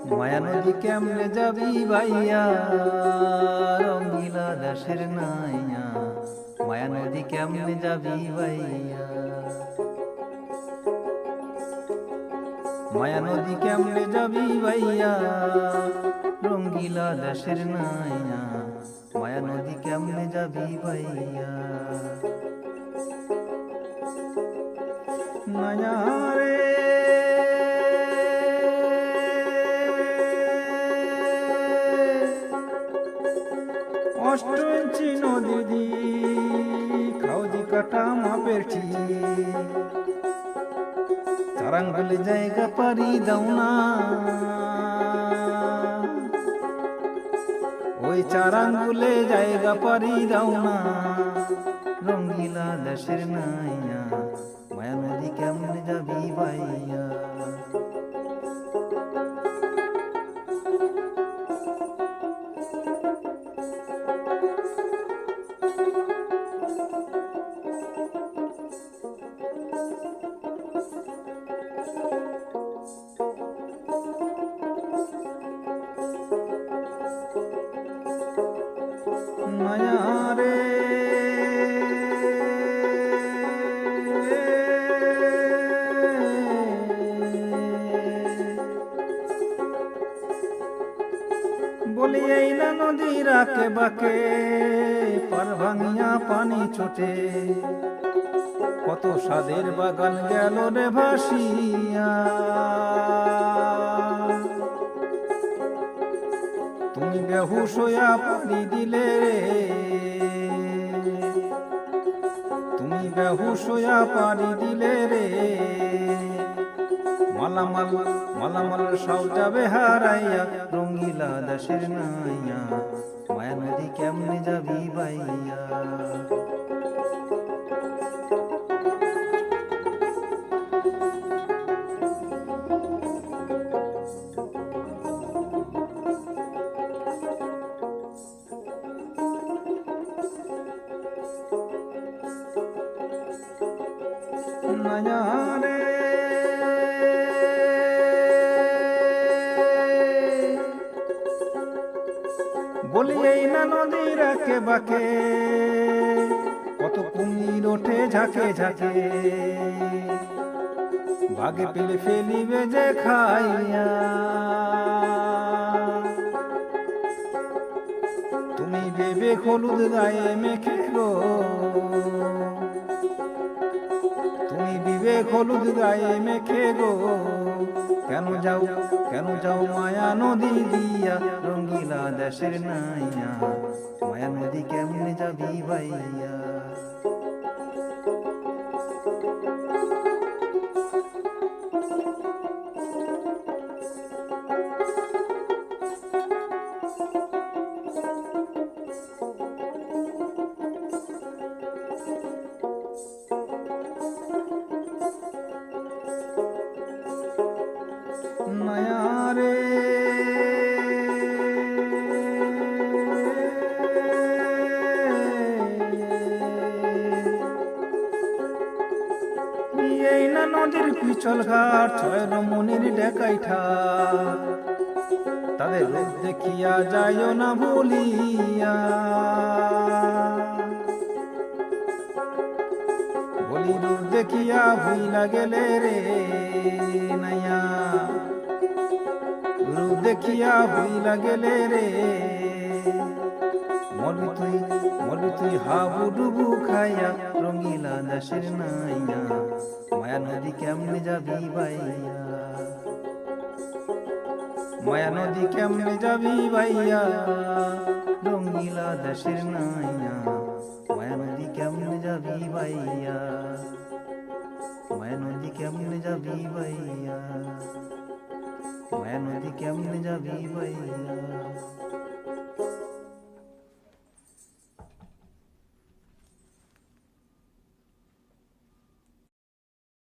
মায়া নদী কেমনে যাবি ভাইয়া, রঙ্গিলা দেশের নাইয়া। মায়া নদী কেমনে যাবি ভাইয়া, মায়া নদী কেমনে যাবি ভাইয়া, রঙ্গিলা দেশের নাইয়া। মায়া নদী কেমনে যাবি ভাইয়া, নাইয়া রে অষ্ট ইঞ্চি নদী দি খাওজি কাটা মাপের ঠিক, চারাঙ্গুলে জায়গা পারি দাও না, ওই চারাঙ্গুলে জায়গা পারি দাও না। রঙ্গিলা দেশের নাইয়া, মায়া নদী কেমনে যাবি ভাইয়া, মায়া রে বলি এই না নদীর আকে বাকে পার ভাঙিয়া পানি ছোটে, কত সাদের বাগান গেল রে ভাসিয়া। তুমি বেহুশ হইয়া পানি দিলে রে, তুমি বেহুশ হইয়া পানি দিলে রে। মালামাল মালামাল সব যাবে হারাইয়া, রঙ্গিলা দেশের নাইয়া। মায়া নদী কেমনে যাবি ভাইয়া, নাইয়া রে বলি এই না নদীর আকে বাকে কত কুমির ওঠে ঝাঁকে ঝাঁকে, ভাগে পেলে ফেলিবে যে খাইয়া। তুমি বেবে হলুদ গায়ে মেখে গো, তুমি বিবেক হলুদ গায়ে মেখে গো। কেন যাও কেন যাও মায়া নদী দিয়া, রঙ্গিলা দেশের নাইয়া। মায়া নদী কেমনে যাবি ভাইয়া, মায়া রে এই না নদীর পিছল ঘাট ছয় রমণীর ডেকাইঠা, তাদের রূপ দেখিয়া যাইও না ভুলিয়া। বলি রূপ দেখিয়া ভুইলা গেলে রে নাইয়া, রূপ দেখিয়া ভুইলা গেলে রে। মরবি তুই হাবু ডুবু খাইয়া, রঙ্গিলা দেশের নাইয়া। মায়া নদী কেমনে যাবি ভাইয়া, মায়া নদী কেমনে যাবি ভাইয়া, রঙ্গিলা দেশের নাইয়া। মায়া নদী কেমনে যাবি ভাইয়া, মায়া নদী কেমনে যাবি ভাইয়া, মায়া নদী কেমনে যাবি ভাইয়া।